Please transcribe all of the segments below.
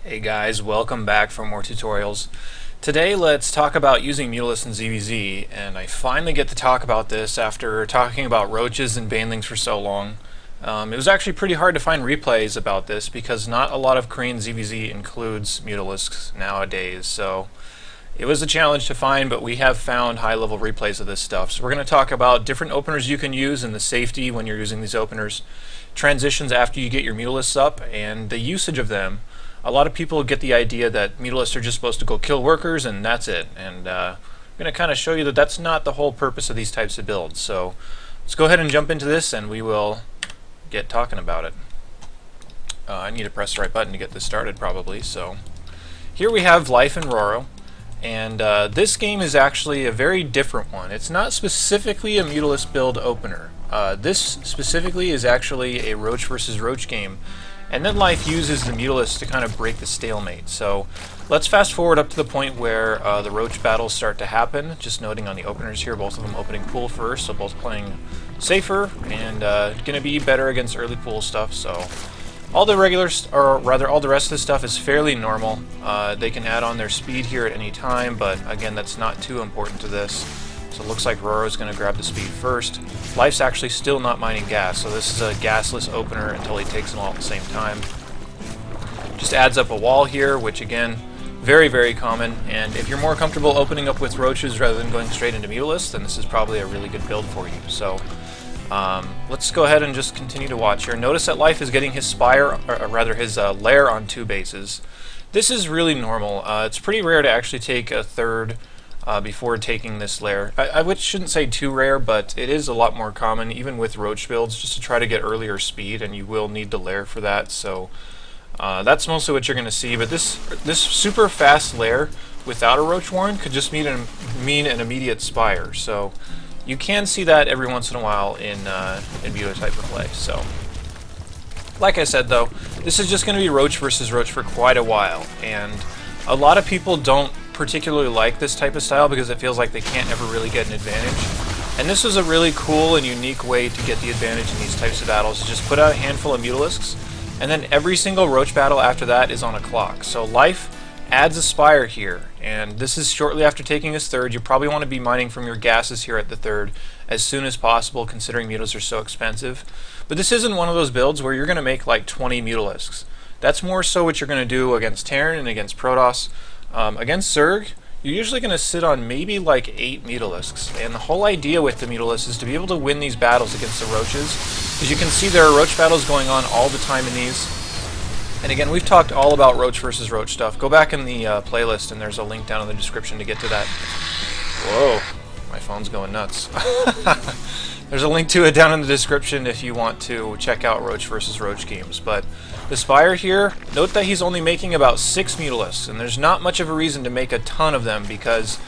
Hey guys, welcome back for more tutorials. Today let's talk about using Mutalisks in ZvZ, and I finally get to talk about this after talking about roaches and banelings for so long. It was actually pretty hard to find replays about this because not a lot of Korean ZvZ includes Mutalisks nowadays, so it was a challenge to find, but we have found high-level replays of this stuff. So we're going to talk about different openers you can use and the safety when you're using these openers, transitions after you get your Mutalisks up, and the usage of them. A lot of people get the idea that Mutalisks are just supposed to go kill workers and that's it, and I'm going to kind of show you that that's not the whole purpose of these types of builds. So let's go ahead and jump into this and we will get talking about it. I need to press the right button to get this started probably. So here we have Life in Roro, and this game is actually a very different one. It's not specifically a Mutalisk build opener. This specifically is actually a Roach versus Roach game. And then Life uses the Mutalisks to kind of break the stalemate. So let's fast forward up to the point where the Roach battles start to happen. Just noting on the openers here, both of them opening pool first, so both playing safer and going to be better against early pool stuff. So all the regulars, or rather all the rest of the stuff is fairly normal. They can add on their speed here at any time, but again, that's not too important to this. So it looks like Roro's going to grab the speed first. Life's actually still not mining gas, so this is a gasless opener until he takes them all at the same time. Just adds up a wall here, which again, very, very common. And if you're more comfortable opening up with roaches rather than going straight into Mutalisks, then this is probably a really good build for you. So let's go ahead and just continue to watch here. Notice that Life is getting his spire, or rather his lair on 2 bases. This is really normal. It's pretty rare to actually take a third before taking this lair. I shouldn't say too rare, but it is a lot more common, even with Roach builds, just to try to get earlier speed, and you will need the lair for that. So that's mostly what you're going to see. But this super fast lair without a Roach Warren could just mean an immediate spire. So you can see that every once in a while in Muta type of play. So like I said though, this is just going to be Roach versus Roach for quite a while, and a lot of people don't particularly like this type of style because it feels like they can't ever really get an advantage. And this was a really cool and unique way to get the advantage in these types of battles. Just put out a handful of Mutalisks, and then every single Roach battle after that is on a clock. So Life adds a Spire here, and this is shortly after taking his third. You probably want to be mining from your gases here at the third as soon as possible, considering Mutalisks are so expensive. But this isn't one of those builds where you're going to make like 20 Mutalisks. That's more so what you're going to do against Terran and against Protoss. Against Zerg, you're usually going to sit on maybe like 8 Mutalisks, and the whole idea with the Mutalisks is to be able to win these battles against the Roaches, because you can see there are Roach battles going on all the time in these. And again, we've talked all about Roach versus Roach stuff. Go back in the playlist, and there's a link down in the description to get to that. Whoa, my phone's going nuts. There's a link to it down in the description if you want to check out Roach versus Roach games. But the Spire here, note that he's only making about 6 Mutalisks, and there's not much of a reason to make a ton of them because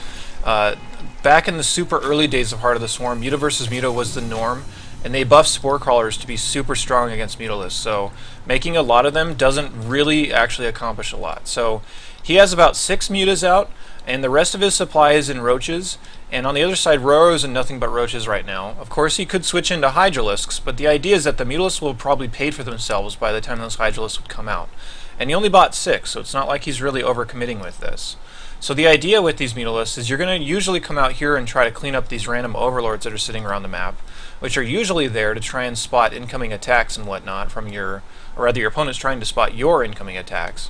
back in the super early days of Heart of the Swarm, Muta versus Muta was the norm, and they buffed Spore Crawlers to be super strong against Mutalisks, so making a lot of them doesn't really actually accomplish a lot. So he has about 6 Mutas out, and the rest of his supply is in Roaches. And on the other side, Roro's in nothing but Roaches right now. Of course, he could switch into Hydralisks, but the idea is that the Mutalisks will probably pay for themselves by the time those Hydralisks would come out. And he only bought 6, so it's not like he's really overcommitting with this. So the idea with these Mutalisks is you're going to usually come out here and try to clean up these random overlords that are sitting around the map, which are usually there to try and spot incoming attacks and whatnot from your, or rather your opponent's trying to spot your incoming attacks.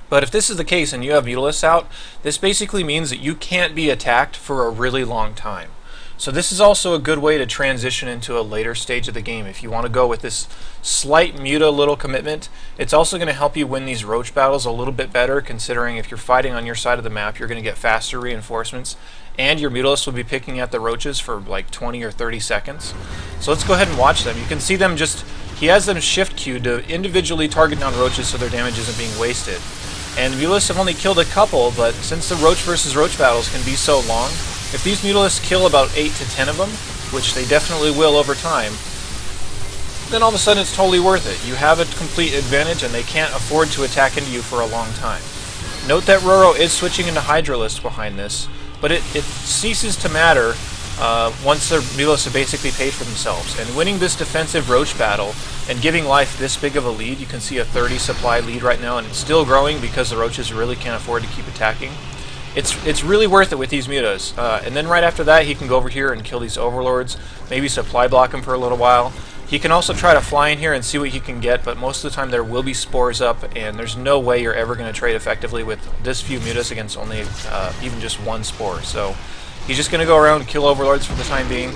But if this is the case and you have Mutalisks out, this basically means that you can't be attacked for a really long time. So this is also a good way to transition into a later stage of the game. If you want to go with this slight Muta little commitment, it's also going to help you win these Roach battles a little bit better, considering if you're fighting on your side of the map, you're going to get faster reinforcements, and your Mutalisks will be picking at the Roaches for like 20 or 30 seconds. So let's go ahead and watch them. You can see them just, he has them shift queued to individually target down Roaches so their damage isn't being wasted. And the Mutalisks have only killed a couple, but since the Roach versus Roach battles can be so long, if these Mutalisks kill about 8 to 10 of them, which they definitely will over time, then all of a sudden it's totally worth it. You have a complete advantage and they can't afford to attack into you for a long time. Note that Roro is switching into Hydralisk behind this, but it ceases to matter once the Mutalisks have basically paid for themselves. And winning this defensive Roach battle and giving life this big of a lead, you can see a 30 supply lead right now, and it's still growing because the Roaches really can't afford to keep attacking. It's really worth it with these mutas. And then right after that, he can go over here and kill these Overlords, maybe supply block them for a little while. He can also try to fly in here and see what he can get, but most of the time there will be spores up, and there's no way you're ever going to trade effectively with this few mutas against only even just one spore. So he's just going to go around and kill Overlords for the time being.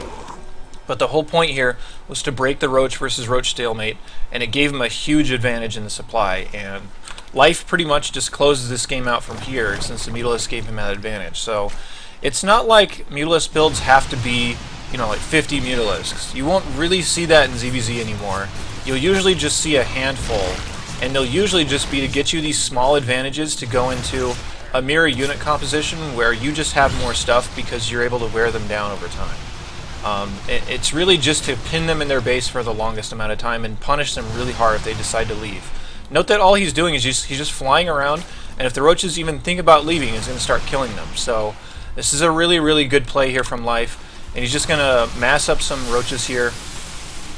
But the whole point here was to break the Roach versus Roach stalemate, and it gave him a huge advantage in the supply. And life pretty much just closes this game out from here, since the Mutalisks gave him that advantage. So it's not like Mutalisk builds have to be, you know, like 50 Mutalisks. You won't really see that in ZvZ anymore. You'll usually just see a handful, and they'll usually just be to get you these small advantages to go into a mirror unit composition where you just have more stuff because you're able to wear them down over time. It's really just to pin them in their base for the longest amount of time and punish them really hard if they decide to leave. Note that all he's doing is he's just flying around, and if the Roaches even think about leaving, he's going to start killing them. So this is a really, really good play here from Life, and he's just going to mass up some Roaches here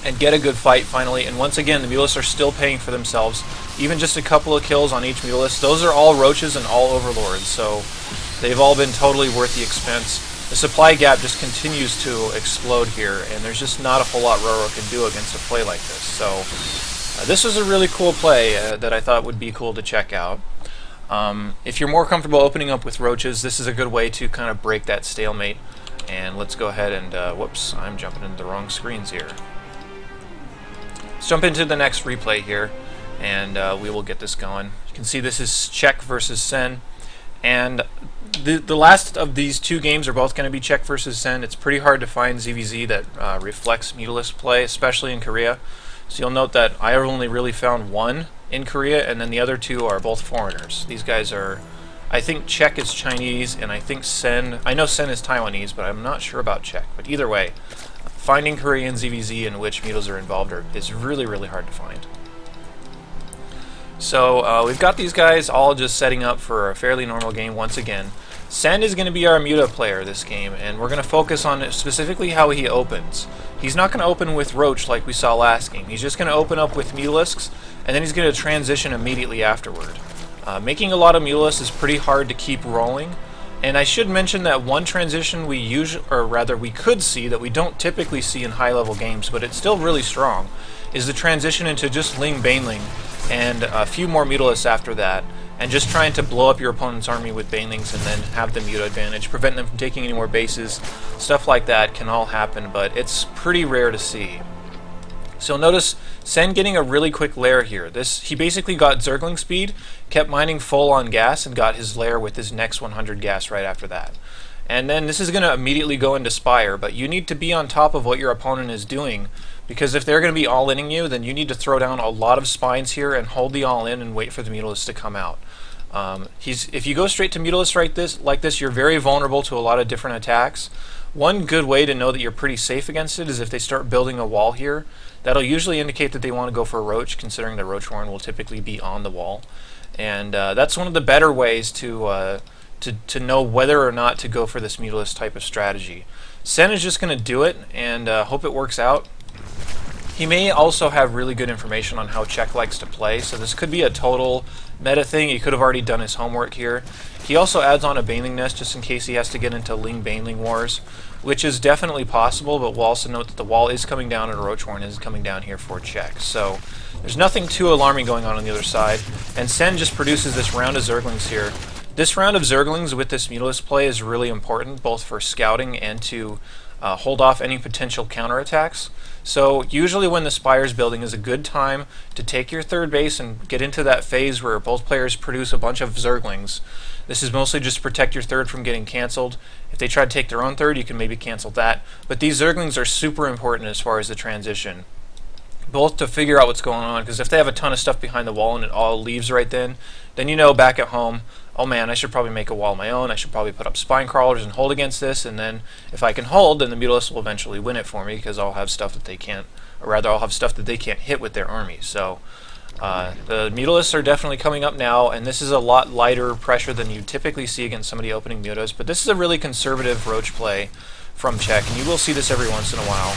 and get a good fight finally. And once again, the Mutalisks are still paying for themselves. Even just a couple of kills on each Mutalisk. Those are all Roaches and all Overlords, so they've all been totally worth the expense. The supply gap just continues to explode here, and there's just not a whole lot Roro can do against a play like this. So this was a really cool play that I thought would be cool to check out. If you're more comfortable opening up with Roaches, this is a good way to kind of break that stalemate. And let's go ahead and, whoops, I'm jumping into the wrong screens here. Let's jump into the next replay here, and we will get this going. You can see this is Czech versus Sen, and the last of these two games are both going to be Czech versus Sen. It's pretty hard to find ZvZ that reflects Mutalisk play, especially in Korea. So you'll note that I only really found one in Korea, and then the other two are both foreigners. These guys are, I think Czech is Chinese, and I think Sen, I know Sen is Taiwanese, but I'm not sure about Czech. But either way, finding Korean ZvZ in which mutas are involved is really, really hard to find. So we've got these guys all just setting up for a fairly normal game once again. Sen is going to be our muta player this game, and we're going to focus on specifically how he opens. He's not going to open with Roach like we saw last game. He's just going to open up with Mutalisks, and then he's going to transition immediately afterward. Making a lot of Mutalisks is pretty hard to keep rolling, and I should mention that one transition we could see that we don't typically see in high-level games, but it's still really strong, is the transition into just Ling Baneling and a few more Mutalisks after that, and just trying to blow up your opponent's army with Banelings and then have the muta advantage, prevent them from taking any more bases. Stuff like that can all happen, but it's pretty rare to see. So notice Sen getting a really quick lair here. He basically got Zergling speed, kept mining full on gas, and got his lair with his next 100 gas right after that. And then this is going to immediately go into Spire, but you need to be on top of what your opponent is doing, because if they're going to be all-inning you, then you need to throw down a lot of spines here and hold the all-in and wait for the Mutalisks to come out. If you go straight to Mutalisks like this, you're very vulnerable to a lot of different attacks. One good way to know that you're pretty safe against it is if they start building a wall here. That'll usually indicate that they want to go for a Roach, considering the Roach Warren will typically be on the wall. And that's one of the better ways to know whether or not to go for this Mutalisk type of strategy. Sen is just going to do it and hope it works out. He may also have really good information on how Czech likes to play, so this could be a total meta thing. He could have already done his homework here. He also adds on a Baneling nest just in case he has to get into Ling Baneling wars, which is definitely possible, but we'll also note that the wall is coming down and Roach Warren is coming down here for Czech. So there's nothing too alarming going on the other side, and Sen just produces this round of Zerglings here. This round of Zerglings with this Mutalisk play is really important, both for scouting and to hold off any potential counterattacks. So usually when the Spire's building is a good time to take your third base and get into that phase where both players produce a bunch of Zerglings. This is mostly just to protect your third from getting cancelled. If they try to take their own third, you can maybe cancel that. But these Zerglings are super important as far as the transition. Both to figure out what's going on, because if they have a ton of stuff behind the wall and it all leaves right then you know back at home, oh man, I should probably make a wall of my own, I should probably put up spine crawlers and hold against this, and then if I can hold, then the Mutalisks will eventually win it for me, because I'll have stuff that they can't, or rather I'll have stuff that they can't hit with their armies. So the Mutalisks are definitely coming up now, and this is a lot lighter pressure than you typically see against somebody opening mutas, but this is a really conservative Roach play from Czech, and you will see this every once in a while,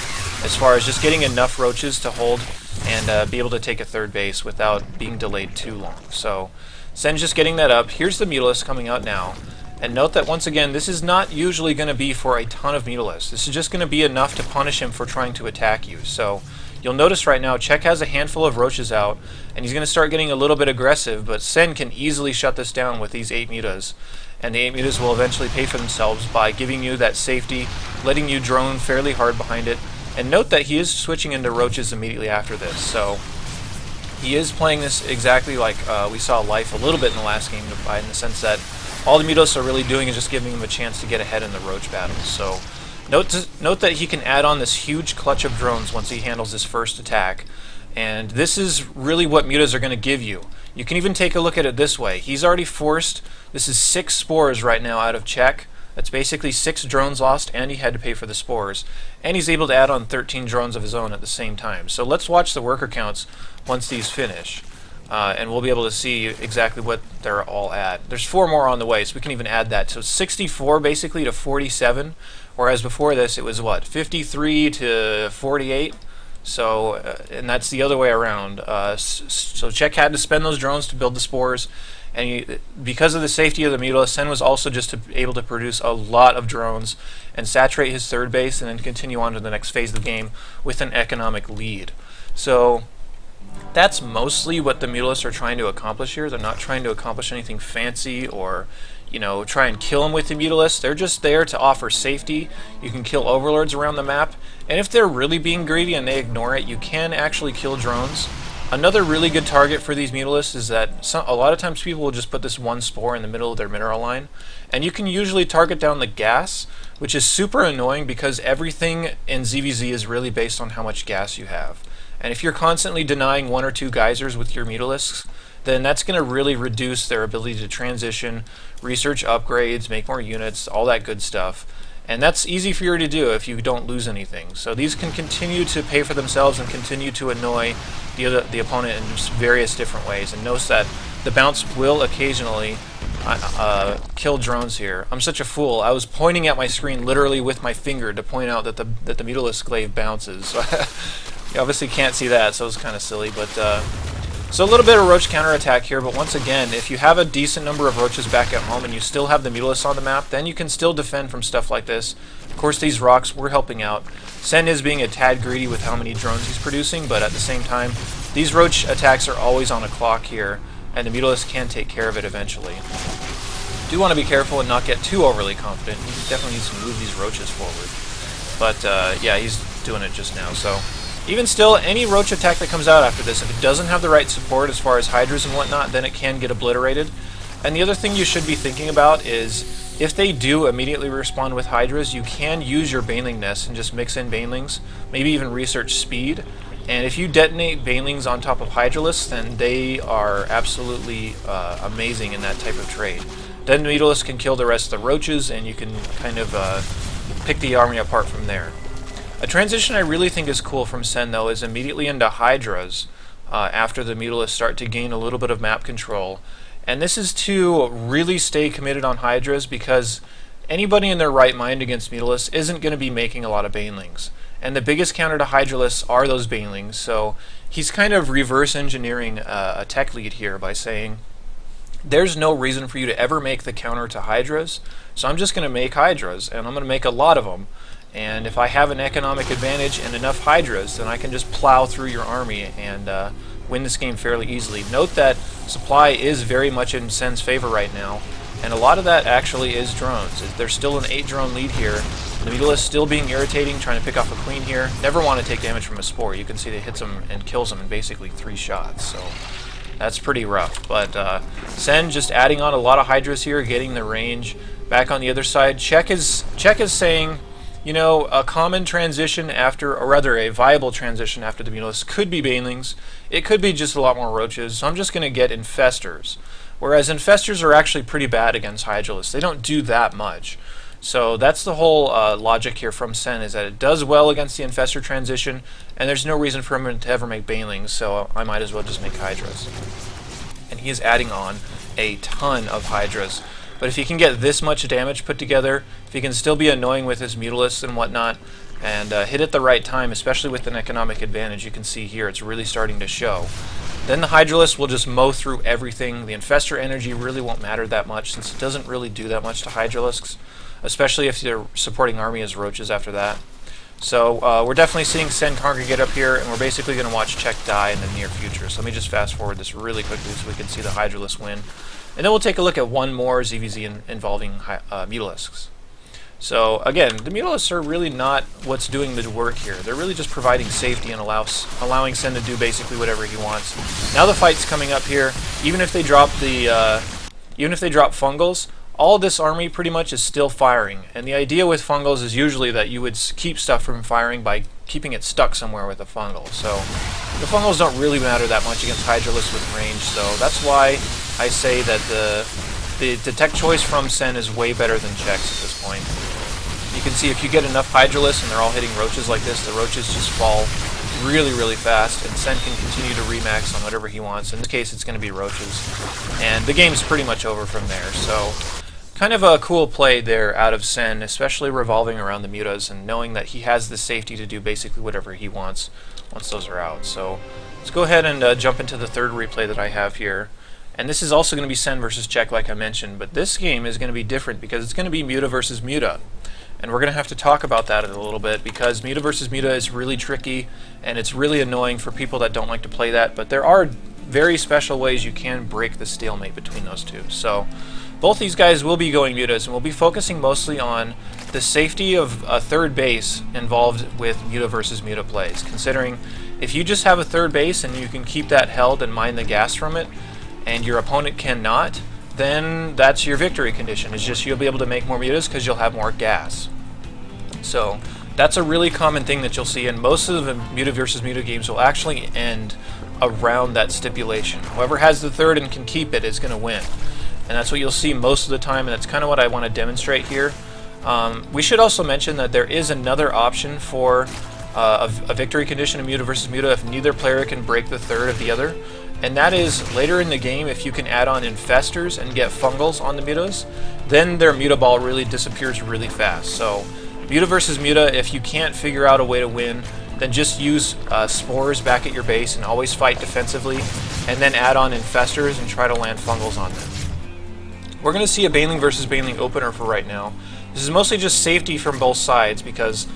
as far as just getting enough roaches to hold and be able to take a third base without being delayed too long. So Sen's just getting that up. Here's the Mutalisks coming out now. And note that once again, this is not usually going to be for a ton of Mutalisks. This is just going to be enough to punish him for trying to attack you. So you'll notice right now, Czech has a handful of roaches out, and he's going to start getting a little bit aggressive, but Sen can easily shut this down with these 8 mutas. And the 8 mutas will eventually pay for themselves by giving you that safety, letting you drone fairly hard behind it. And note that he is switching into roaches immediately after this, so he is playing this exactly like we saw Life a little bit in the last game, in the sense that all the Mutos are really doing is just giving him a chance to get ahead in the roach battles. So note that he can add on this huge clutch of drones once he handles his first attack. And this is really what mutas are going to give you. You can even take a look at it this way. He's already forced, this is 6 spores right now out of Czech. That's basically 6 drones lost, and he had to pay for the spores. And he's able to add on 13 drones of his own at the same time. So let's watch the worker counts once these finish. And we'll be able to see exactly what they're all at. There's 4 more on the way, so we can even add that. So 64 basically to 47, whereas before this it was what, 53 to 48? So, and that's the other way around. So Czech had to spend those drones to build the spores, and because of the safety of the Mutalisks, Sen was also just able to produce a lot of drones and saturate his third base and then continue on to the next phase of the game with an economic lead. So that's mostly what the Mutalisks are trying to accomplish here. They're not trying to accomplish anything fancy or, you know, try and kill him with the Mutalisks. They're just there to offer safety. You can kill overlords around the map, and if they're really being greedy and they ignore it, you can actually kill drones. Another really good target for these Mutalisks is that a lot of times people will just put this one spore in the middle of their mineral line, and you can usually target down the gas, which is super annoying because everything in ZvZ is really based on how much gas you have. And if you're constantly denying 1 or 2 geysers with your Mutalisks, then that's going to really reduce their ability to transition, research upgrades, make more units, all that good stuff. And that's easy for you to do if you don't lose anything. So these can continue to pay for themselves and continue to annoy the opponent in just various different ways. And notice that the bounce will occasionally kill drones here. I'm such a fool. I was pointing at my screen literally with my finger to point out that the Mutalisk glaive bounces. You obviously can't see that, so it's kind of silly, but so a little bit of roach counterattack here, but once again, if you have a decent number of roaches back at home and you still have the Mutalisks on the map, then you can still defend from stuff like this. Of course, these rocks were helping out. Sen is being a tad greedy with how many drones he's producing, but at the same time, these roach attacks are always on a clock here, and the Mutalisks can take care of it eventually. Do want to be careful and not get too overly confident. He definitely needs to move these roaches forward. But yeah, he's doing it just now, so even still, any roach attack that comes out after this, if it doesn't have the right support as far as hydras and whatnot, then it can get obliterated. And the other thing you should be thinking about is, if they do immediately respond with hydras, you can use your baneling nest and just mix in banelings, maybe even research speed. And if you detonate banelings on top of hydralisks, then they are absolutely amazing in that type of trade. Then the Mutalisks can kill the rest of the roaches, and you can kind of pick the army apart from there. A transition I really think is cool from Sen, though, is immediately into Hydras after the Mutalisks start to gain a little bit of map control. And this is to really stay committed on Hydras, because anybody in their right mind against Mutalisks isn't going to be making a lot of banelings. And the biggest counter to Hydralisks are those banelings, so he's kind of reverse engineering a tech lead here by saying, there's no reason for you to ever make the counter to Hydras, so I'm just going to make Hydras, and I'm going to make a lot of them. And if I have an economic advantage and enough Hydras, then I can just plow through your army and win this game fairly easily. Note that supply is very much in Sen's favor right now, and a lot of that actually is drones. There's still an 8 drone lead here. The Mutalisks still being irritating, trying to pick off a queen here. Never want to take damage from a spore. You can see that it hits him and kills him in basically 3 shots, so that's pretty rough. But Sen just adding on a lot of Hydras here, getting the range. Back on the other side, Czech is saying, you know, a common transition after, or rather a viable transition after the Mutalisks could be banelings. It could be just a lot more roaches, so I'm just going to get infestors. Whereas infestors are actually pretty bad against hydralisks. They don't do that much. So that's the whole logic here from Sen, is that it does well against the infestor transition, and there's no reason for him to ever make banelings, so I might as well just make hydras. And he is adding on a ton of hydras. But if he can get this much damage put together, if he can still be annoying with his Mutalisks and whatnot, and hit at the right time, especially with an economic advantage, you can see here it's really starting to show. Then the Hydralisk will just mow through everything. The Infestor energy really won't matter that much, since it doesn't really do that much to Hydralisks, especially if you're supporting army as roaches after that. So we're definitely seeing Sen congregate up here, and we're basically going to watch Czech die in the near future. So let me just fast forward this really quickly so we can see the Hydralisk win. And then we'll take a look at one more ZvZ involving Mutalisks. So again, the Mutalisks are really not what's doing the work here. They're really just providing safety and allowing Sen to do basically whatever he wants. Now the fight's coming up here. Even if they drop fungals, all this army pretty much is still firing. And the idea with fungals is usually that you would keep stuff from firing by keeping it stuck somewhere with a fungal. So the fungals don't really matter that much against Hydralisks with range. So that's why I say that the tech choice from Sen is way better than Czech's at this point. You can see if you get enough Hydralisks and they're all hitting roaches like this, the roaches just fall really fast, and Sen can continue to remax on whatever he wants. In this case, it's going to be roaches. And the game's pretty much over from there. So kind of a cool play there out of Sen, especially revolving around the mutas and knowing that he has the safety to do basically whatever he wants once those are out. So let's go ahead and jump into the third replay that I have here. And this is also going to be Sen versus Czech, like I mentioned, but this game is going to be different because it's going to be Muta versus Muta. And we're going to have to talk about that in a little bit because Muta versus Muta is really tricky and it's really annoying for people that don't like to play that, but there are very special ways you can break the stalemate between those two. So both these guys will be going Mutas, and we'll be focusing mostly on the safety of a third base involved with Muta versus Muta plays, considering if you just have a third base and you can keep that held and mine the gas from it, and your opponent cannot, then that's your victory condition. It's just you'll be able to make more mutas because you'll have more gas. So that's a really common thing that you'll see, and most of the Muta versus Muta games will actually end around that stipulation. Whoever has the third and can keep it is going to win. And that's what you'll see most of the time, and that's kind of what I want to demonstrate here. We should also mention that there is another option for a victory condition in Muta versus Muta if neither player can break the third of the other. And that is later in the game, if you can add on infestors and get fungals on the mutas, then their muta ball really disappears really fast. So Muta versus Muta, if you can't figure out a way to win, then just use spores back at your base and always fight defensively, and then add on infestors and try to land fungals on them. We're going to see a Baneling versus Baneling opener for right now. This is mostly just safety from both sides because,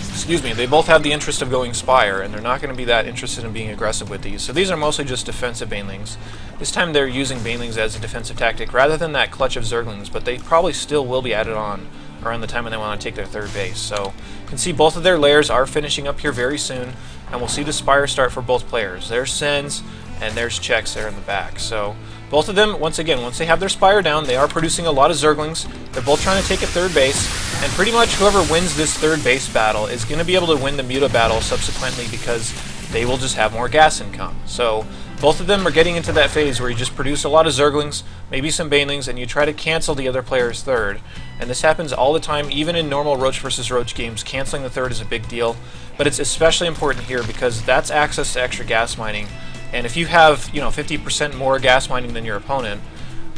excuse me, they both have the interest of going Spire, and they're not going to be that interested in being aggressive with these. So these are mostly just defensive Banelings. This time they're using Banelings as a defensive tactic rather than that clutch of Zerglings, but they probably still will be added on around the time when they want to take their third base. So you can see both of their layers are finishing up here very soon, and we'll see the Spire start for both players. There's Sens, and there's Czechs there in the back. So both of them, once again, once they have their Spire down, they are producing a lot of Zerglings. They're both trying to take a third base, and pretty much whoever wins this third base battle is going to be able to win the Muta battle subsequently because they will just have more gas income. So both of them are getting into that phase where you just produce a lot of Zerglings, maybe some Banelings, and you try to cancel the other player's third. And this happens all the time, even in normal Roach versus Roach games. Canceling the third is a big deal, but it's especially important here because that's access to extra gas mining. And if you have, 50% more gas mining than your opponent,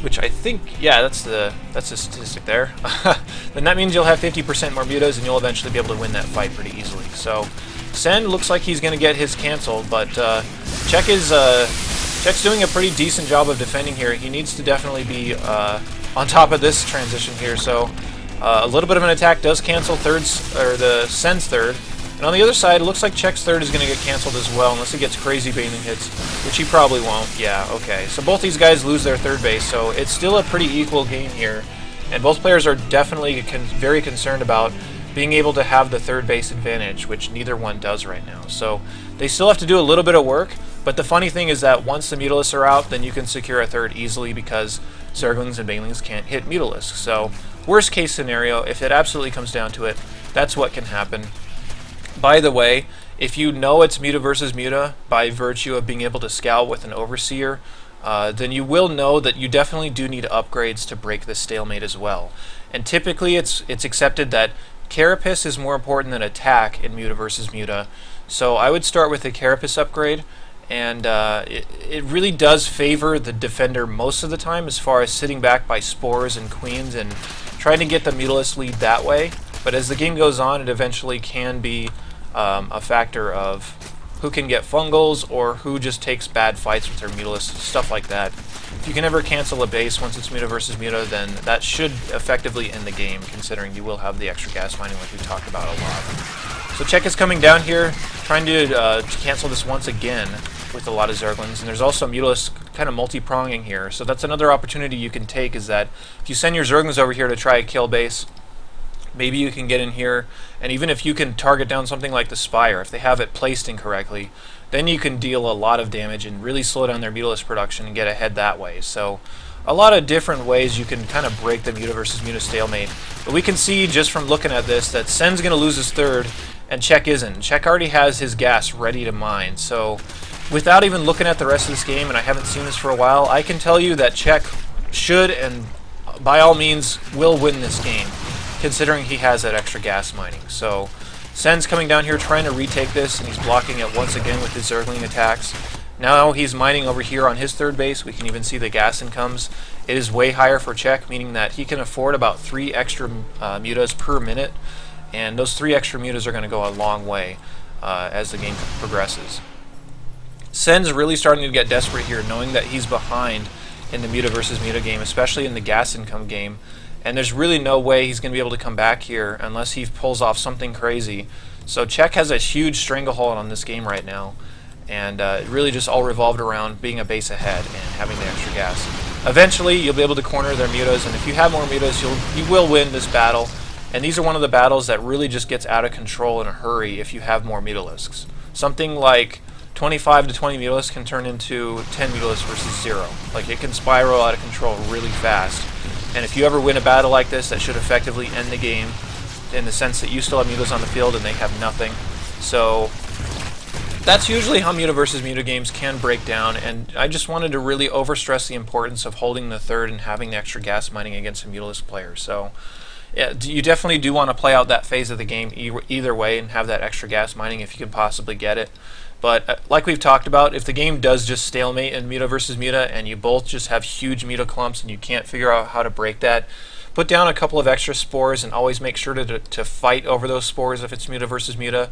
which I think, yeah, that's the statistic there, then that means you'll have 50% more mutas and you'll eventually be able to win that fight pretty easily. So Sen looks like he's going to get his canceled, but Czech's doing a pretty decent job of defending here. He needs to definitely be on top of this transition here. So a little bit of an attack does cancel the Sen's third. And on the other side, it looks like Czech's third is going to get canceled as well, unless he gets crazy Baneling hits, which he probably won't. Yeah, okay. So both these guys lose their third base, so it's still a pretty equal game here. And both players are definitely very concerned about being able to have the third base advantage, which neither one does right now. So they still have to do a little bit of work, but the funny thing is that once the Mutalisks are out, then you can secure a third easily because Zerglings and Banelings can't hit Mutalisks. So worst case scenario, if it absolutely comes down to it, that's what can happen. By the way, if you know it's Muta versus Muta by virtue of being able to scout with an Overseer, then you will know that you definitely do need upgrades to break the stalemate as well. And typically it's accepted that Carapace is more important than attack in Muta versus Muta. So I would start with the Carapace upgrade, and it really does favor the defender most of the time as far as sitting back by spores and queens and trying to get the Mutalisk lead that way. But as the game goes on, it eventually can be a factor of who can get fungals or who just takes bad fights with their Mutalisks, stuff like that. If you can ever cancel a base once it's Muta versus Muta, then that should effectively end the game, considering you will have the extra gas mining like we talked about a lot. So Czech is coming down here, trying to cancel this once again with a lot of Zerglings, and there's also Mutalisk kind of multi-pronging here, so that's another opportunity you can take, is that if you send your Zerglings over here to try a kill base, maybe you can get in here, and even if you can target down something like the Spire, if they have it placed incorrectly, then you can deal a lot of damage and really slow down their Mutalisk production and get ahead that way. So a lot of different ways you can kind of break the Muta versus Muta stalemate. But we can see just from looking at this that Sen's going to lose his third, and Czech isn't. Czech already has his gas ready to mine. So without even looking at the rest of this game, and I haven't seen this for a while, I can tell you that Czech should and by all means will win this game, considering he has that extra gas mining. So Sen's coming down here trying to retake this, and he's blocking it once again with his Zergling attacks. Now he's mining over here on his third base. We can even see the gas incomes. It is way higher for Czech, meaning that he can afford about 3 extra mutas per minute, and those 3 extra mutas are going to go a long way as the game progresses. Sen's really starting to get desperate here, knowing that he's behind in the Muta versus Muta game, especially in the gas income game. And there's really no way he's going to be able to come back here unless he pulls off something crazy. So Czech has a huge stranglehold on this game right now, and it really just all revolved around being a base ahead and having the extra gas. Eventually, you'll be able to corner their mutas, and if you have more mutas, you will win this battle. And these are one of the battles that really just gets out of control in a hurry if you have more Mutalisks. Something like 25 to 20 Mutalisks can turn into 10 Mutalisks versus 0. Like, it can spiral out of control really fast. And if you ever win a battle like this, that should effectively end the game in the sense that you still have mutas on the field and they have nothing. So that's usually how Muta versus Muta games can break down, and I just wanted to really overstress the importance of holding the third and having the extra gas mining against a Mutalisk player. So yeah, you definitely do want to play out that phase of the game either way and have that extra gas mining if you can possibly get it. But like we've talked about, if the game does just stalemate in Muta versus Muta and you both just have huge Muta clumps and you can't figure out how to break that, put down a couple of extra spores and always make sure to fight over those spores if it's Muta versus Muta,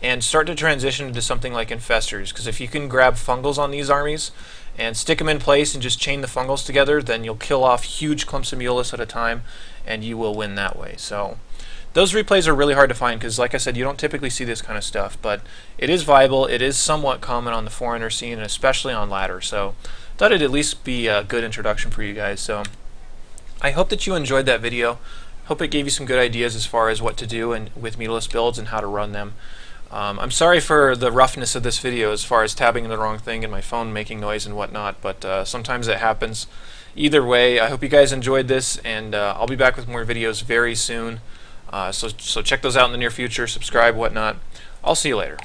and start to transition into something like Infestors, because if you can grab fungals on these armies and stick them in place and just chain the fungals together, then you'll kill off huge clumps of Mutalisks at a time and you will win that way. So those replays are really hard to find because, like I said, you don't typically see this kind of stuff, but it is viable. It is somewhat common on the Foreigner scene, and especially on ladder, so I thought it'd at least be a good introduction for you guys. So I hope that you enjoyed that video. Hope it gave you some good ideas as far as what to do with Mutalisk builds and how to run them. I'm sorry for the roughness of this video as far as tabbing the wrong thing and my phone making noise and whatnot, but sometimes it happens. Either way, I hope you guys enjoyed this, and I'll be back with more videos very soon. So check those out in the near future, subscribe, whatnot. I'll see you later.